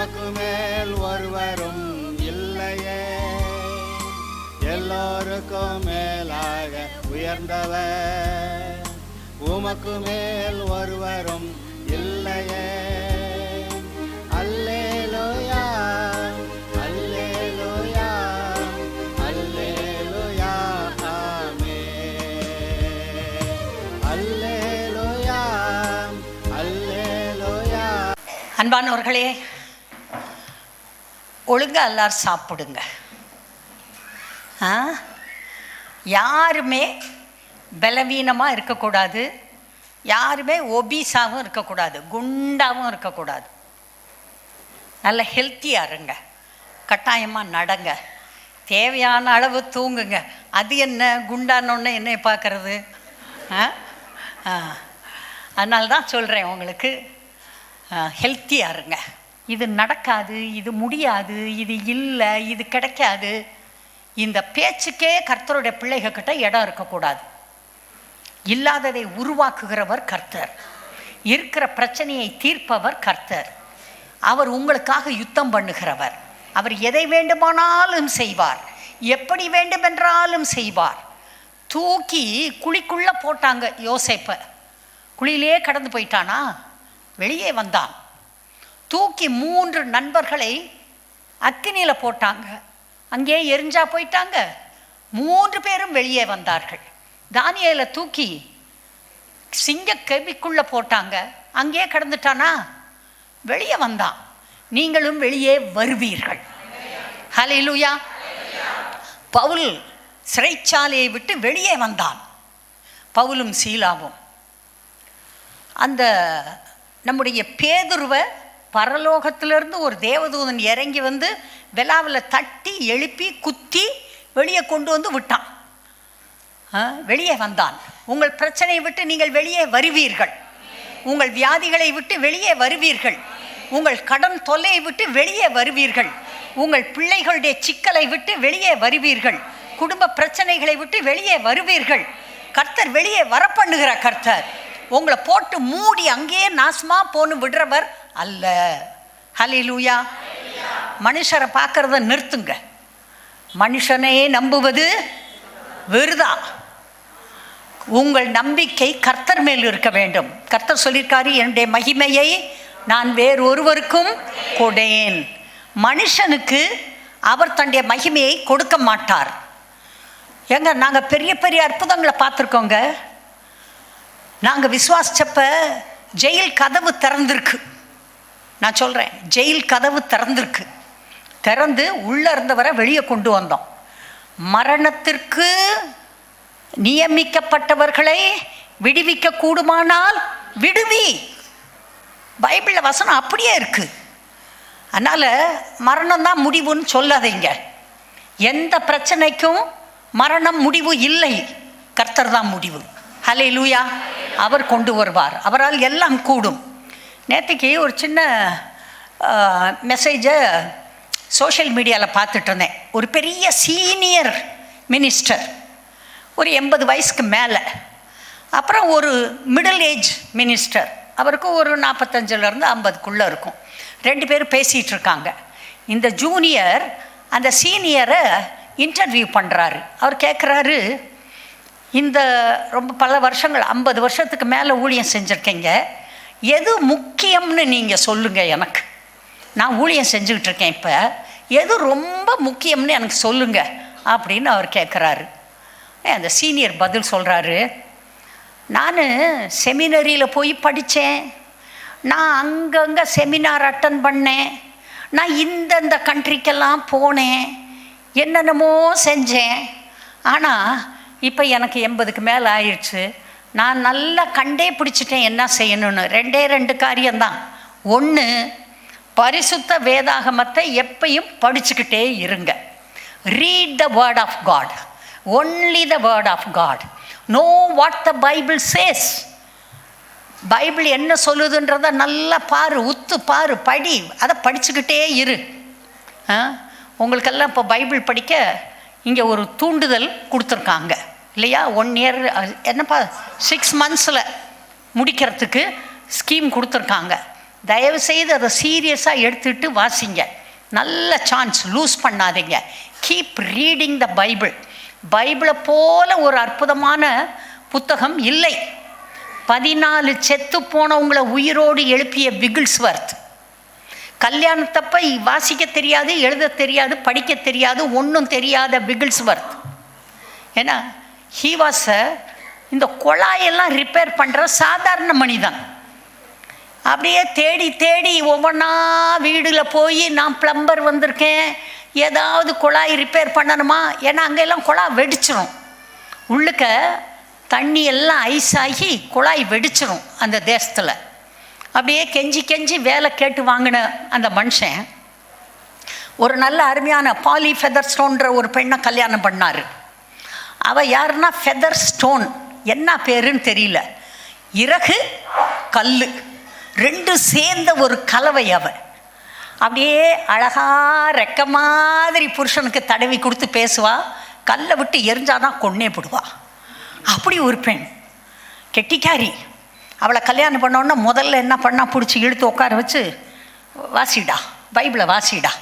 உமக்கு மேல் ஒருவரும் இல்லையே, எல்லோருக்கும் மேலாக உயர்ந்தவர், உமக்கு மேல் ஒருவரும் இல்லையே. அல்லேலூயா அல்லேலூயா அல்லேலூயா ஆமென். அல்லேலூயா அல்லேலூயா. அன்பானவர்களே, ஒழுங்கா எல்லாரும் சாப்பிடுங்க. யாருமே பலவீனமாக இருக்கக்கூடாது, யாருமே ஒபீஸாகவும் இருக்கக்கூடாது, குண்டாகவும் இருக்கக்கூடாது. நல்ல ஹெல்த்தியாக இருங்க, கட்டாயமாக நடங்க, தேவையான அளவு தூங்குங்க. அது என்ன குண்டானோன்னு என்னை பார்க்குறது? அதனால தான் சொல்கிறேன் உங்களுக்கு, ஹெல்த்தியாக இருங்க. இது நடக்காது, இது முடியாது, இது இல்லை, இது கிடைக்காது, இந்த பேச்சுக்கே கர்த்தருடைய பிள்ளைகிட்ட இடம் இருக்கக்கூடாது. இல்லாததை உருவாக்குகிறவர் கர்த்தர், இருக்கிற பிரச்சனையை தீர்ப்பவர் கர்த்தர். அவர் உங்களுக்காக யுத்தம் பண்ணுகிறவர். அவர் எதை வேண்டுமானாலும் செய்வார், எப்படி வேண்டுமென்றாலும் செய்வார். தூக்கி குழிக்குள்ளே போட்டாங்க யோசேப்பை, குழியிலே கடந்து போயிட்டானா, வெளியே வந்தான். தூக்கி 3 நண்பர்களை அக்கினியில் போட்டாங்க, அங்கே எரிஞ்சா போயிட்டாங்க. 3 பேரும் வெளியே வந்தார்கள். தானியேலை தூக்கி சிங்க கெபிக்குள்ளே போட்டாங்க, அங்கே கடந்துட்டானா, வெளியே வந்தான். நீங்களும் வெளியே வருவீர்கள். ஹல்லேலூயா. பவுல் சிறைச்சாலையை விட்டு வெளியே வந்தான், பவுலும் சீலாவும். அந்த நம்முடைய பேதுருவை பரலோகத்திலிருந்து ஒரு தேவதூதன் இறங்கி வந்து விலாவில் தட்டி எழுப்பி குத்தி வெளியே கொண்டு வந்து விட்டான். வெளியே வந்தான். உங்கள் பிரச்சனையை விட்டு நீங்கள் வெளியே வருவீர்கள், உங்கள் வியாதிகளை விட்டு வெளியே வருவீர்கள், உங்கள் கடன் தொல்லையை விட்டு வெளியே வருவீர்கள், உங்கள் பிள்ளைகளுடைய சிக்கலை விட்டு வெளியே வருவீர்கள், குடும்ப பிரச்சனைகளை விட்டு வெளியே வருவீர்கள். கர்த்தர் வெளியே வரப்பண்ணுகிற கர்த்தர். உங்களை போட்டு மூடி அங்கேயே நாசமா போன்னு விடுறவர் அல்ல. ஹல்லேலூயா. மனுஷரை பார்க்கறத நிறுத்துங்க. மனுஷனையே நம்புவது விருதா. உங்கள் நம்பிக்கை கர்த்தர் மேல் இருக்க வேண்டும். கர்த்தர் சொல்லியிருக்காரு, என்னுடைய மகிமையை நான் வேறு ஒருவருக்கும் கொடேன். மனுஷனுக்கு அவர் தன்னுடைய மகிமையை கொடுக்க மாட்டார். ஏங்க, நாங்கள் பெரிய பெரிய அற்புதங்களை பார்த்துருக்கோங்க. நாங்கள் விசுவாசிச்சப்ப ஜெயில் கதவு திறந்திருக்கு. நான் சொல்கிறேன், ஜெயில் கதவு திறந்திருக்கு. திறந்து உள்ளே இருந்தவரை வெளியே கொண்டு வந்தோம். மரணத்திற்கு நியமிக்கப்பட்டவர்களை விடுவிக்க கூடுமானால் விடுவி. பைபிளில் வசனம் அப்படியே இருக்குது. அதனால் மரணம் தான் முடிவுன்னு சொல்லாதீங்க. எந்த பிரச்சனைக்கும் மரணம் முடிவு இல்லை, கர்த்தர் தான் முடிவு. ஹல்லேலூயா. அவர் கொண்டு வருவார், அவரால் எல்லாம் கூடும். நேற்றுக்கு ஒரு சின்ன மெசேஜை சோஷியல் மீடியாவில் பார்த்துட்டு இருந்தேன். ஒரு பெரிய சீனியர் மினிஸ்டர், ஒரு 80 வயசுக்கு மேலே, அப்புறம் ஒரு மிடில் ஏஜ் மினிஸ்டர், அவருக்கு ஒரு 45லேருந்து 50க்குள்ளே இருக்கும். 2 பேரும் பேசிகிட்டு இருக்காங்க. இந்த ஜூனியர் அந்த சீனியரை இன்டர்வியூ பண்ணுறாரு. அவர் கேட்குறாரு, இந்த ரொம்ப பல வருஷங்கள் 50 வருஷத்துக்கு மேலே ஊழியம் செஞ்சுருக்கீங்க, எது முக்கியம்னு நீங்கள் சொல்லுங்கள் எனக்கு. நான் ஊழியம் செஞ்சுக்கிட்டு இருக்கேன், இப்போ எது ரொம்ப முக்கியம்னு எனக்கு சொல்லுங்கள் அப்படின்னு அவர் கேட்குறாரு. அந்த சீனியர் பதில் சொல்கிறாரு, நான் செமினரியில் போய் படித்தேன், நான் அங்கங்கே செமினார் அட்டன் பண்ணேன், நான் இந்தந்த கண்ட்ரிக்கெல்லாம் போனேன், என்னென்னமோ செஞ்சேன். ஆனால் இப்போ எனக்கு 80க்கு மேலே ஆயிடுச்சு. நான் நல்லா கண்டே பிடிச்சிட்டேன் என்ன செய்யணும்னு. 2 காரியம்தான். ஒன்று, பரிசுத்த வேதாகமத்தை எப்பையும் படிச்சுக்கிட்டே இருங்க. Read the word of God, only the word of God. Know what the Bible says. Bible என்ன சொல்லுதுன்றதை நல்லா பாரு, உத்து பாரு, படி, அதை படிச்சுக்கிட்டே இரு. உங்களுக்கெல்லாம் இப்போ பைபிள் படிக்க இங்கே ஒரு தூண்டுதல் கொடுத்துருக்காங்க இல்லையா? 1 இயர் என்னப்பா 6 மந்த்ஸில் முடிக்கிறதுக்கு ஸ்கீம் கொடுத்துருக்காங்க. தயவுசெய்து அதை சீரியஸாக எடுத்துகிட்டு வாசிங்க. நல்ல சான்ஸ், லூஸ் பண்ணாதீங்க. Keep reading the Bible. பைபிளை போல ஒரு அற்புதமான புத்தகம் இல்லை. 14 செத்து போனவங்களை உயிரோடு எழுப்பிய விகில்ஸ்வர்த். கல்யாணத்தப்ப வாசிக்க தெரியாது, எழுத தெரியாது, படிக்க தெரியாது, ஒன்றும் தெரியாத விகில்ஸ்வர்த். ஏன்னா ஹீ வாஸ் இந்த குழாயெல்லாம் ரிப்பேர் பண்ணுற சாதாரண மனிதன். அப்படியே தேடி தேடி ஒவ்வொன்றா வீடில் போய் நான் ப்ளம்பர் வந்திருக்கேன், ஏதாவது குழாய் ரிப்பேர் பண்ணணுமா, ஏன்னா அங்கெல்லாம் குழாய் வெடிச்சிடும், உள்ளுக்க தண்ணி எல்லாம் ஐஸ் ஆகி குழாய் வெடிச்சிடும் அந்த தேசத்தில். அப்படியே கெஞ்சி கெஞ்சி வேலை கேட்டு வாங்கின அந்த மனுஷன் ஒரு நல்ல அருமையான பாலி ஃபெதர் ஸ்டோன்ற ஒரு பெண்ணை கல்யாணம் பண்ணார். அவள் யாருன்னா ஃபெதர் ஸ்டோன், என்ன பேருன்னு தெரியல, இறகு கல் ரெண்டும் சேர்ந்த ஒரு கலவை. அவள் அப்படியே அழகா ரெக்க மாதிரி புருஷனுக்கு தடவி கொடுத்து பேசுவா, கல்லை விட்டு எரிஞ்சாதான் கொன்னே போடுவா. அப்படி ஒரு பெண், கெட்டிக்காரி. அவளை கல்யாணம் பண்ணோன்னா முதல்ல என்ன பண்ணா, பிடிச்சி இழுத்து உட்கார வச்சு வாசிடா, பைபிளை வாசிடா.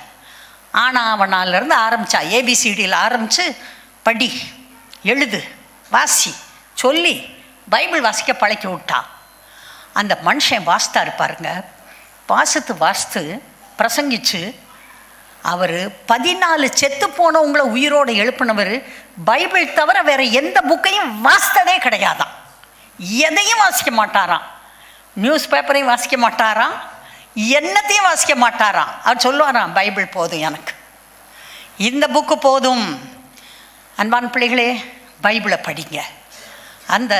ஆனால் அவனாலேருந்து ஆரம்பித்தா, ஏபிசிடியில் ஆரம்பித்து படி, எழுது, வாசி சொல்லி பைபிள் வாசிக்க பழக்கி விட்டா. அந்த மனுஷன் வாசித்தா இருப்பாருங்க, வாசித்து பிரசங்கிச்சு அவர் 14 செத்து போனவங்களை உயிரோடு எழுப்பினவர். பைபிள் தவிர வேறு எந்த புக்கையும் வாசித்ததே கிடையாதான், எதையும் வாசிக்க மாட்டாராம், நியூஸ் பேப்பரையும் வாசிக்க மாட்டாராம், என்னத்தையும் வாசிக்க மாட்டாராம். அவர் சொல்லுவாராம், பைபிள் போதும் எனக்கு, இந்த புக்கு போதும். அன்பான பிள்ளைகளே, பைபிளை படிங்க. அந்த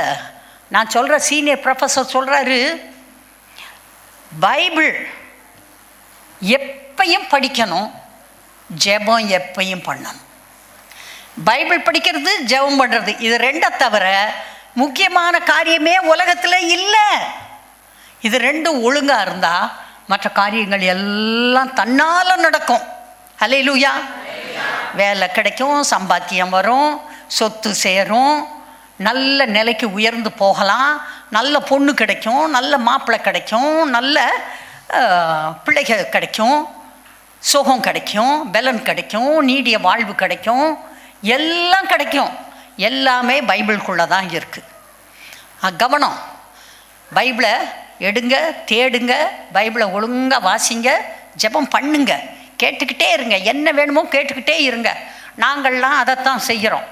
நான் சொல்கிற சீனியர் ப்ரொஃபஸர் சொல்கிறாரு, பைபிள் எப்பையும் படிக்கணும், ஜெபம் எப்பையும் பண்ணணும். பைபிள் படிக்கிறது, ஜெபம் பண்ணுறது, இது ரெண்டை தவிர முக்கியமான காரியமே உலகத்தில் இல்லை. இது ரெண்டும் ஒழுங்காக இருந்தால் மற்ற காரியங்கள் எல்லாம் தன்னால் நடக்கும். ஹல்லேலூயா. வேலை கிடைக்கும், சம்பாத்தியம் வரும், சொத்து சேரும், நல்ல நிலைக்கு உயர்ந்து போகலாம், நல்ல பொண்ணு கிடைக்கும், நல்ல மாப்பிள்ளை கிடைக்கும், நல்ல பிள்ளைகள் கிடைக்கும், சுகம் கிடைக்கும், பலன் கிடைக்கும், நீடிய வாழ்வு கிடைக்கும், எல்லாம் கிடைக்கும். எல்லாமே பைபிளுக்குள்ளே தான் இருக்குது. கவனம், பைபிளை எடுங்க, தேடுங்க, பைபிளை ஒழுங்காக வாசிங்க, ஜெபம் பண்ணுங்க, கேட்டுக்கிட்டே இருங்க, என்ன வேணுமோ கேட்டுக்கிட்டே இருங்க. நாங்கள்லாம் அதைத்தான் செய்கிறோம்,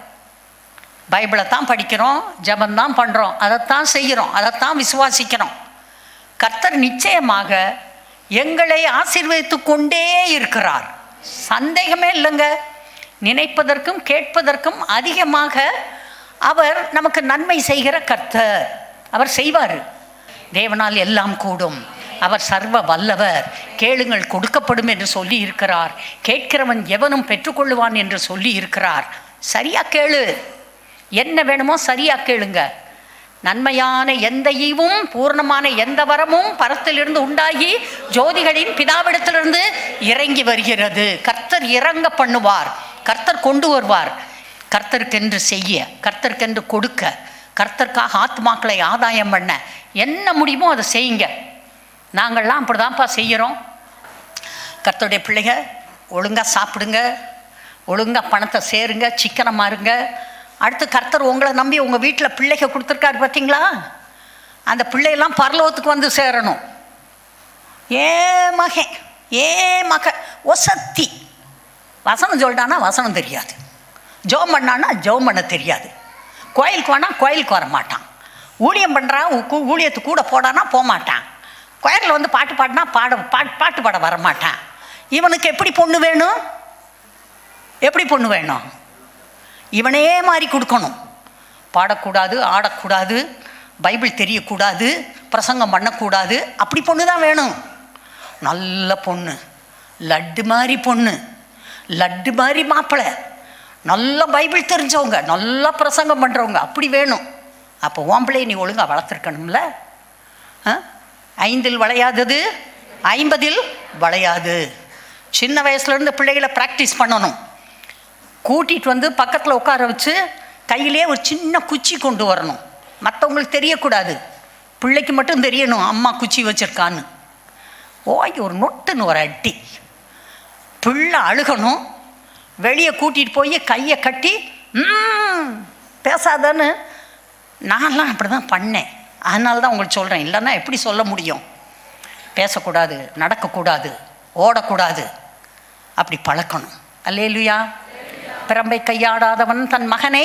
பைபிளை தான் படிக்கிறோம், ஜெபந்தான் பண்ணுறோம், அதைத்தான் செய்கிறோம், அதைத்தான் விசுவாசிக்கிறோம். கர்த்தர் நிச்சயமாக எங்களை ஆசீர்வதித்து கொண்டே இருக்கிறார், சந்தேகமே இல்லைங்க. நினைப்பதற்கும் கேட்பதற்கும் அதிகமாக அவர் நமக்கு நன்மை செய்கிற கர்த்தர். அவர் செய்வார். தேவனால் எல்லாம் கூடும், அவர் சர்வ வல்லவர். கேளுங்கள் கொடுக்கப்படும் என்று சொல்லி இருக்கிறார், கேட்கிறவன் எவனும் பெற்றுக்கொள்ளுவான் என்று சொல்லி இருக்கிறார். சரியா கேளு, என்ன வேணுமோ சரியா கேளுங்க. நன்மையான எந்த ஈவும் பூர்ணமான எந்த வரமும் பரத்திலிருந்து உண்டாகி ஜோதிகளின் பிதாவிடத்திலிருந்து இறங்கி வருகிறது. கர்த்தர் இறங்க பண்ணுவார், கர்த்தர் கொண்டு வருவார். கர்த்தருக்கென்று செய்ய, கர்த்தருக்கென்று கொடுக்க, கர்த்தருக்காக ஆத்மாக்களை ஆதாயம் பண்ண என்ன முடியுமோ அதை செய்யுங்க. நாங்கள்லாம் அப்படி தான்ப்பா செய்கிறோம். கர்த்தருடைய பிள்ளைங்க ஒழுங்காக சாப்பிடுங்க, ஒழுங்காக பணத்தை சேருங்க, சிக்கனமாக இருங்க. அடுத்து கர்த்தர் உங்களை நம்பி உங்கள் வீட்டில் பிள்ளைக கொடுத்துருக்காரு பார்த்தீங்களா, அந்த பிள்ளையெல்லாம் பரலோகத்துக்கு வந்து சேரணும். ஏ மக ஒசத்தி வசனம் சொல்லிட்டானா வசனம் தெரியாது, ஜோம் பண்ணான்னா ஜோம் பண்ண தெரியாது, கோயிலுக்கு வேணால் கோயிலுக்கு வர மாட்டான், ஊழியம் பண்ணுறான் ஊழியத்துக்கு கூட போடானா போகமாட்டான், கோயிலில் வந்து பாட்டு பாடினா பாட்டு பாட வரமாட்டான். இவனுக்கு எப்படி பொண்ணு வேணும்? எப்படி பொண்ணு வேணும்? இவனே மாதிரி கொடுக்கணும். பாடக்கூடாது, ஆடக்கூடாது, பைபிள் தெரியக்கூடாது, பிரசங்கம் பண்ணக்கூடாது, அப்படி பொண்ணு தான் வேணும். நல்ல பொண்ணு, லட்டு மாதிரி பொண்ணு, லட்டு மாதிரி மாப்பிள்ளை, நல்ல பைபிள் தெரிஞ்சவங்க, நல்லா பிரசங்கம் பண்ணுறவங்க, அப்படி வேணும். அப்போ ஓம்பிள்ளையை நீ ஒழுங்காக வளர்த்துருக்கணும்ல. 5 வளையாதது 50 வளையாது. சின்ன வயசுலேருந்து பிள்ளைகளை ப்ராக்டிஸ் பண்ணணும். கூட்டிகிட்டு வந்து பக்கத்தில் உட்கார வச்சு கையிலே ஒரு சின்ன குச்சி கொண்டு வரணும். மற்றவங்களுக்கு தெரியக்கூடாது, பிள்ளைக்கு மட்டும் தெரியணும் அம்மா குச்சி வச்சுருக்கான்னு. ஓய் ஒரு நொட்டுன்னு ஒரு அடி. பிள்ளை அழுகணும், வெளியே கூட்டிகிட்டு போய் கையை கட்டி பேசாதான்னு. நான்லாம் அப்படி தான் பண்ணேன். அதனால தான் உங்களுக்கு சொல்கிறேன், இல்லைன்னா எப்படி சொல்ல முடியும்? பேசக்கூடாது, நடக்கக்கூடாது, ஓடக்கூடாது, அப்படி பழக்கணும். அல்லேலூயா. பிரம்பை கையாடாதவன் தன் மகனை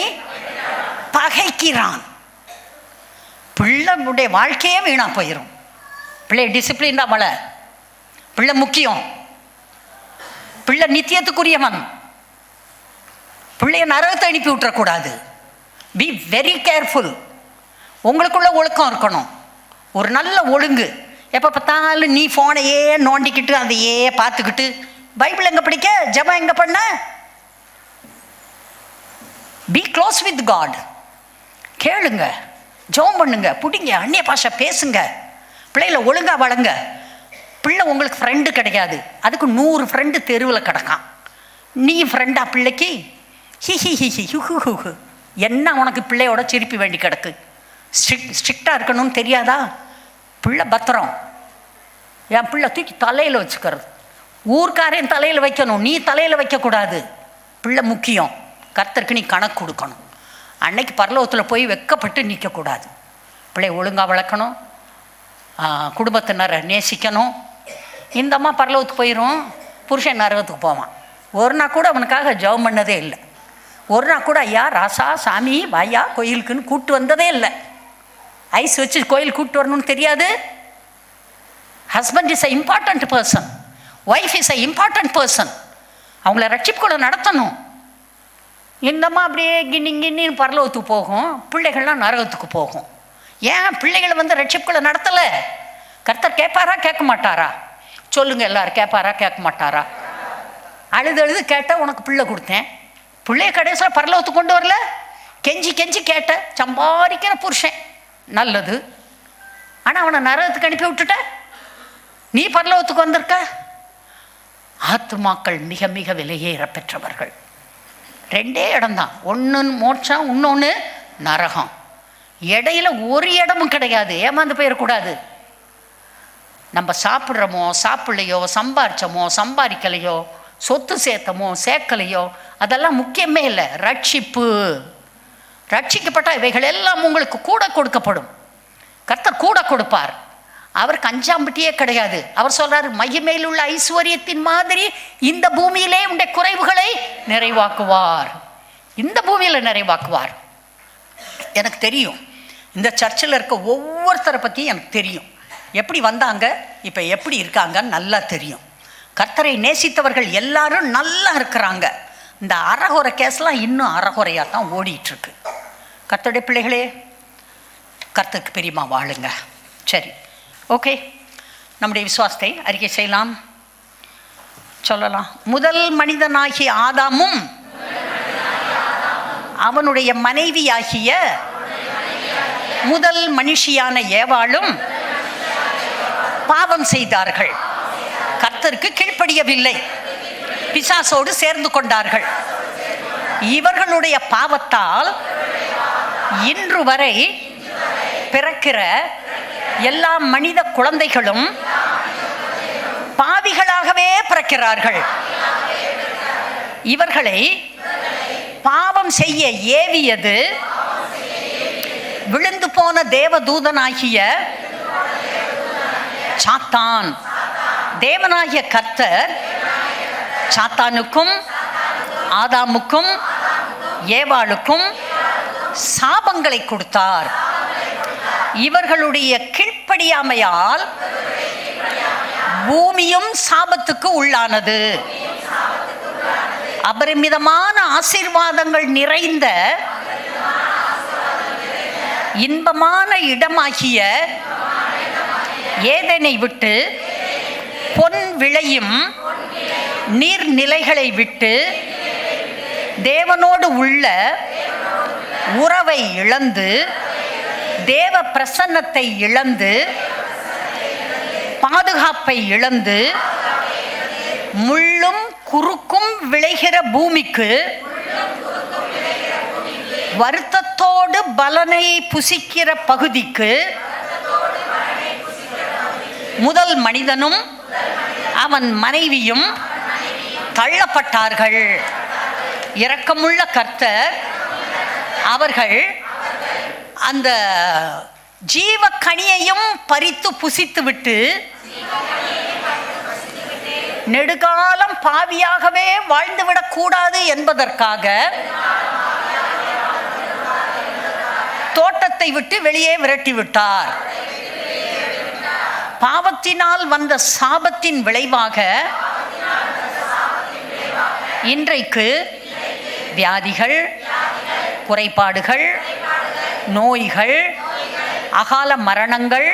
பகைக்கிறான். பிள்ளைடைய வாழ்க்கையே வீணாக போயிடும். பிள்ளை டிசிப்ளின் தான் வள. பிள்ளை முக்கியம். பிள்ளை நித்தியத்துக்குரியவன். பிள்ளைய நரகத்தை அனுப்பி விட்டுறக்கூடாது. Be very careful. உங்களுக்குள்ள ஒழுக்கம் இருக்கணும், ஒரு நல்ல ஒழுங்கு. எப்போ பார்த்தாலும் நீ ஃபோனையே நோண்டிக்கிட்டு அதையே பார்த்துக்கிட்டு, பைபிள் எங்கே படிக்க, ஜெபம் எங்கே பண்ண? Be close with God. கேளுங்க, ஜெபம் பண்ணுங்க, பிடிங்க, அந்நிய பாஷை பேசுங்க, பிள்ளைகளை ஒழுங்காக வளங்க. பிள்ளை உங்களுக்கு ஃப்ரெண்டு கிடையாது, அதுக்கு 100 ஃப்ரெண்டு தெருவில் கிடக்கான். நீ ஃப்ரெண்டா பிள்ளைக்கு? ஹி ஹி ஹி ஹி ஹு ஹு ஹு. என்ன உனக்கு பிள்ளையோட சிரிப்பி வேண்டி கிடக்கு? ஸ்ட்ரிக்டாக இருக்கணும்னு தெரியாதா? பிள்ளை பத்திரம். என் பிள்ளை தூக்கி தலையில் வச்சுக்கிறது. ஊர்க்காரையும் தலையில் வைக்கணும், நீ தலையில் வைக்கக்கூடாது. பிள்ளை முக்கியம். கர்த்தருக்கு நீ கணக்கு கொடுக்கணும். அன்னைக்கு பரலோகத்தில் போய் வெக்கப்பட்டு நிற்கக்கூடாது. பிள்ளை ஒழுங்காக வளர்க்கணும், குடும்பத்தினரை நேசிக்கணும். இந்த அம்மா பரலோகத்துக்கு போயிடும், புருஷன் நரகத்துக்கு போவான். ஒரு நாள் கூட அவனுக்காக ஜெபம் பண்ணதே இல்லை. ஒரு நாள் கூட ஐயா ராசா சாமி வாயா கோயிலுக்குன்னு கூப்பிட்டு வந்ததே இல்லை. ஐஸ் வச்சு கோயில் கூப்பிட்டு வரணும்னு தெரியாது. Husband is a important person, wife is a important person. அவங்கள ரட்சிப்புக்குள்ள நடத்தணும். இந்தம்மா அப்படியே கிண்ணின்னு பரலோகத்துக்கு போகும், பிள்ளைகள்லாம் நரகத்துக்கு போகும். ஏன் பிள்ளைகளை வந்து ரட்சிப்புக்குள்ள நடத்தலை? கர்த்தர் கேட்பாரா கேட்க மாட்டாரா? சொல்லுங்க எல்லாரும், கேட்பாரா கேட்க மாட்டாரா? அழுது கேட்டால் உனக்கு பிள்ளை கொடுத்தேன், பிள்ளைய கடைசியில் பரலோகத்துக்கு கொண்டு வரல. கெஞ்சி கெஞ்சி கேட்ட, சம்பாதிக்கிற புருஷன் நல்லது, ஆனால் அவனை நரகத்துக்கு அனுப்பி விட்டுட்ட, நீ பரலோகத்துக்கு வந்திருக்க. ஆத்துமாக்கள் மிக மிக விலையேற பெற்றவர்கள். 2 இடம்தான், ஒன்று மோட்சம், இன்னொன்று நரகம். இடையில ஒரு இடமும் கிடையாது. ஏமாந்து போயிடக்கூடாது. நம்ம சாப்பிட்றோமோ சாப்பிடலையோ, சம்பாரிச்சோமோ சம்பாதிக்கலையோ, சொத்து சேர்த்தமோ சேர்க்கலையோ, அதெல்லாம் முக்கியமே இல்லை. ரட்சிக்கப்பட்ட இவைகள் எல்லாம் உங்களுக்கு கூட கொடுக்கப்படும். கர்த்தர் கூட கொடுப்பார். அவருக்கு அஞ்சாம்பட்டியே கிடையாது. அவர் சொல்றாரு, மகிமையில் உள்ள ஐஸ்வர்யத்தின் மாதிரி இந்த பூமியிலே உடைய குறைவுகளை நிறைவாக்குவார். இந்த பூமியில் நிறைவாக்குவார். எனக்கு தெரியும், இந்த சர்ச்சில் இருக்க ஒவ்வொருத்தரை பற்றியும் எனக்கு தெரியும். எப்படி வந்தாங்க, இப்போ எப்படி இருக்காங்கன்னு நல்லா தெரியும். கர்த்தரை நேசித்தவர்கள் எல்லாரும் நல்லா இருக்கிறாங்க. இந்த அறகுறை கேஸ்லாம் இன்னும் அறகுறையாக தான் ஓடிட்டுருக்கு. கர்த்தருடைய பிள்ளைகளே, கர்த்தருக்கு பிரியமா வாழுங்க. சரி, ஓகே, நம்முடைய விசுவாசத்தை அறிக்கை செய்யலாம், சொல்லலாம். முதல் மனிதனாகிய ஆதாமும் அவனுடைய மனைவியாகிய முதல் மனுஷியான ஏவாளும் பாவம் செய்தார்கள். கர்த்தருக்கு கீழ்ப்படியவில்லை, பிசாசோடு சேர்ந்து கொண்டார்கள். இவர்களுடைய பாவத்தால் இன்று வரை பிறக்கிற எல்லா மனித குழந்தைகளும் பாவிகளாகவே பிறக்கிறார்கள். இவர்களை பாவம் செய்ய ஏவியது விழுந்து போன தேவதூதனாகிய சாத்தான். தேவனாகிய கர்த்தர் சாத்தானுக்கும் ஆதாமுக்கும் ஏவாளுக்கும் சாபங்களை கொடுத்தார். இவர்களுடைய கீழ்ப்படியாமையால் பூமியும் சாபத்துக்கு உள்ளானது. அபரிமிதமான ஆசீர்வாதங்கள் நிறைந்த இன்பமான இடமாகிய ஏதேனை விட்டு, பொன் விளையும் நீர்நிலைகளை விட்டு, தேவனோடு உள்ள உறவை இழந்து, தேவ பிரசன்னத்தை இழந்து, பாதுகாப்பை இழந்து, முள்ளும் குறுக்கும் விளைகிற பூமிக்கு வருத்தத்தோடு பலனை புசிக்கிற பகுதிக்கு முதல் மனிதனும் அவன் மனைவியும் தள்ளப்பட்டார்கள். இரக்கமுள்ள கர்த்தர் அவர்கள் அந்த ஜீவ கனியையும் பறித்து புசித்துவிட்டு நெடுகாலம் பாவியாகவே வாழ்ந்துவிடக் கூடாது என்பதற்காக தோட்டத்தை விட்டு வெளியே விரட்டிவிட்டார். பாவத்தினால் வந்த சாபத்தின் விளைவாக இன்றைக்கு வியாதிகள், குறைபாடுகள், நோய்கள், அகால மரணங்கள்,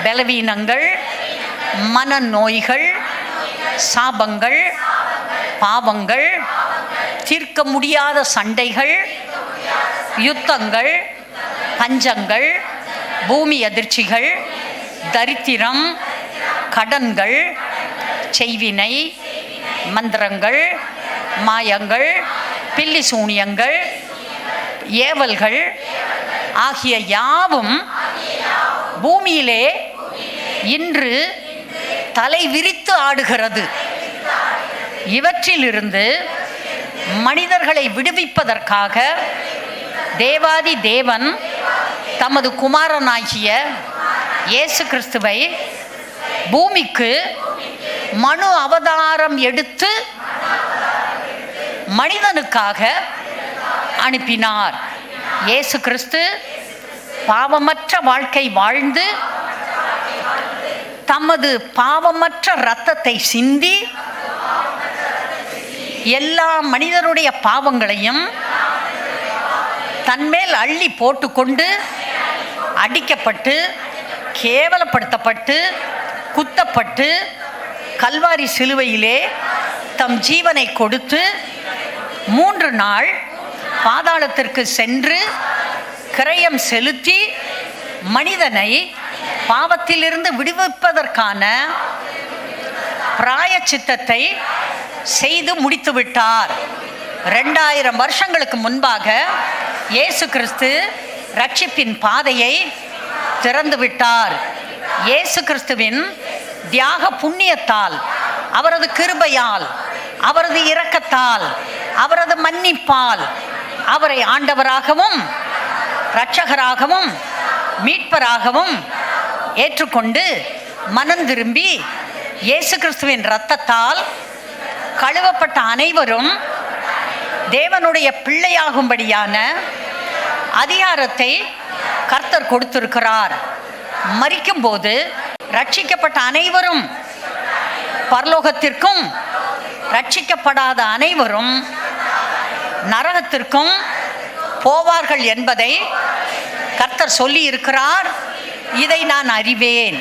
பலவீனங்கள், மனநோய்கள், சாபங்கள், பாவங்கள், தீர்க்க முடியாத சண்டைகள், யுத்தங்கள், பஞ்சங்கள், பூமி அதிர்ச்சிகள், தரித்திரம், கடன்கள், செய்வினை, மந்திரங்கள், மாயங்கள், பில்லி சூனியங்கள், ஏவல்கள் ஆகிய யாவும் பூமியிலே இன்று தலை விரித்து ஆடுகிறது. இவற்றிலிருந்து மனிதர்களை விடுவிப்பதற்காக தேவாதி தேவன் தமது குமாரனாகிய இயேசு கிறிஸ்துவை பூமிக்கு மனு அவதாரம் எடுத்து மனிதனுக்காக அனுப்பினார். இயேசு கிறிஸ்து பாவமற்ற வாழ்க்கை வாழ்ந்து தமது பாவமற்ற இரத்தத்தை சிந்தி எல்லா மனிதருடைய பாவங்களையும் தன்மேல் அள்ளி போட்டுக்கொண்டு அடிக்கப்பட்டு கேவலப்படுத்தப்பட்டு குத்தப்பட்டு கல்வாரி சிலுவையிலே தம் ஜீவனை கொடுத்து 3 நாள் பாதாளத்திற்கு சென்று கிரயம் செலுத்தி மனிதனை பாவத்திலிருந்து விடுவிப்பதற்கான பிராயச்சித்தத்தை செய்து முடித்துவிட்டார். 2000 வருஷங்களுக்கு முன்பாக இயேசு கிறிஸ்து ரட்சிப்பின் பாதையை திறந்து விட்டார். இயேசு கிறிஸ்துவின் தியாக புண்ணியத்தால், அவரது கிருபையால், அவரது இரக்கத்தால், அவரது மன்னிப்பால் அவரை ஆண்டவராகவும் இரட்சகராகவும் மீட்பராகவும் ஏற்றுக்கொண்டு மனம் திரும்பி இயேசு கிறிஸ்துவின் இரத்தத்தால் கழுவப்பட்ட அனைவரும் தேவனுடைய பிள்ளையாகும்படியான அதிகாரத்தை கர்த்தர் கொடுத்திருக்கிறார். மரிக்கும்போது ரட்சிக்கப்பட்ட அனைவரும் பரலோகத்திற்கும், ரட்சிக்கப்படாத அனைவரும் நரகத்திற்கும் போவார்கள் என்பதை கர்த்தர் சொல்லி இருக்கிறார். இதை நான் அறிவேன்.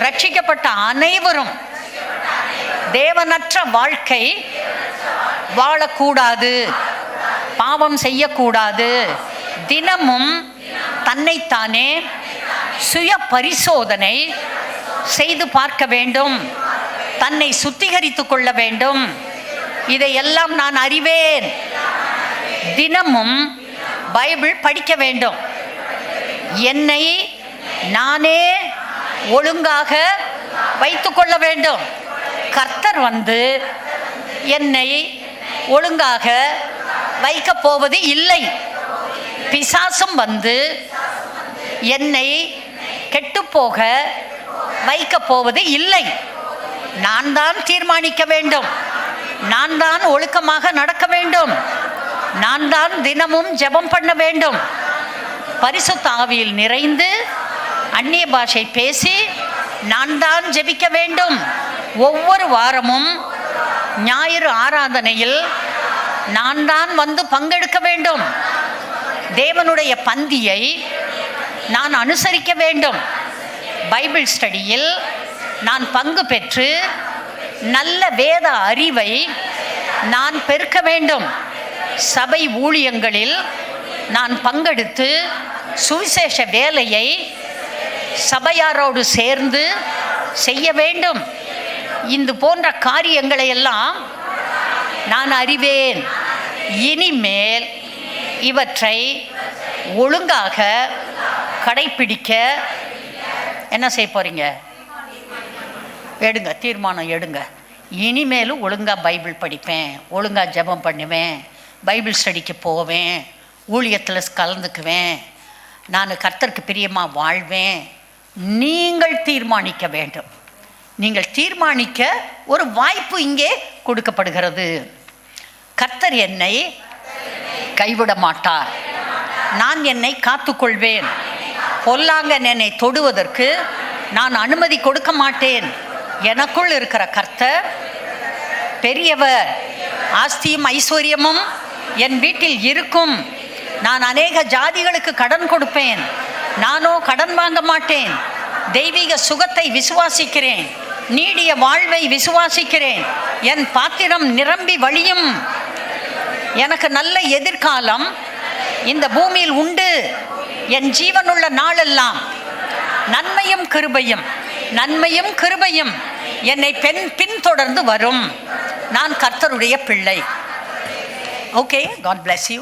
ரட்சிக்கப்பட்ட அனைவரும் தேவனற்ற வாழ்க்கை வாழக்கூடாது, பாவம் செய்யக்கூடாது. தினமும் தன்னைத்தானே சுய பரிசோதனை செய்து பார்க்க வேண்டும், தன்னை சுத்திகரித்து கொள்ள வேண்டும். இதையெல்லாம் நான் அறிவேன். தினமும் பைபிள் படிக்க வேண்டும். என்னை நானே ஒழுங்காக வைத்து கொள்ள வேண்டும். கர்த்தர் வந்து என்னை ஒழுங்காக வைக்கப் போவது இல்லை. பிசாசும் வந்து என்னை கெட்டுப்போக வைக்கப் போவது இல்லை. நான் தான் தீர்மானிக்க வேண்டும். நான் தான் ஒழுக்கமாக நடக்க வேண்டும். நான் தான் தினமும் ஜெபம் பண்ண வேண்டும். பரிசுத்த ஆவியில் நிறைந்து அந்நிய பாஷை பேசி நான் தான் ஜெபிக்க வேண்டும். ஒவ்வொரு வாரமும் ஞாயிறு ஆராதனையில் நான் தான் வந்து பங்கெடுக்க வேண்டும். தேவனுடைய பந்தியை நான் அனுசரிக்க வேண்டும். பைபிள் ஸ்டடியில் நான் பங்கு பெற்று நல்ல வேத அறிவை நான் பெருக்க வேண்டும். சபை ஊழியங்களில் நான் பங்கெடுத்து சுவிசேஷ வேலையை சபையாரோடு சேர்ந்து செய்ய வேண்டும். இந்த போன்ற காரியங்களை எல்லாம் நான் அறிவேன். இனிமேல் இவற்றை ஒழுங்காக கடைப்பிடிக்க என்ன செய்ய போறீங்க? எடுங்க, தீர்மானம் எடுங்க. இனிமேலும் ஒழுங்காக பைபிள் படிப்பேன், ஒழுங்காக ஜெபம் பண்ணுவேன், பைபிள் ஸ்டடிக்கு போவேன், ஊழியத்தில் கலந்துக்குவேன், நான் கர்த்தருக்கு பிரியமாக வாழ்வேன். நீங்கள் தீர்மானிக்க வேண்டும். நீங்கள் தீர்மானிக்க ஒரு வாய்ப்பு இங்கே கொடுக்கப்படுகிறது. கர்த்தர் என்னை கைவிட மாட்டார், நான் என்னை காத்துக்கொள்வேன். பொல்லாங்கன் என்னை தொடுவதற்கு நான் அனுமதி கொடுக்க மாட்டேன். எனக்குள் இருக்கிற கர்த்தர் பெரியவர். ஆஸ்தியும் ஐஸ்வர்யமும் என் வீட்டில் இருக்கும். நான் அநேக ஜாதிகளுக்கு கடன் கொடுப்பேன், நானோ கடன் வாங்க மாட்டேன். தெய்வீக சுகத்தை விசுவாசிக்கிறேன், நீடிய வாழ்வை விசுவாசிக்கிறேன். என் பாத்திரம் நிரம்பி வழியும். எனக்கு நல்ல எதிர்காலம் இந்த பூமியில் உண்டு. என் ஜீவனுள்ள நாளெல்லாம் நன்மையும் கிருபையும் என்னை பின்தொடர்ந்து வரும். நான் கர்த்தருடைய பிள்ளை. Okay, God bless you.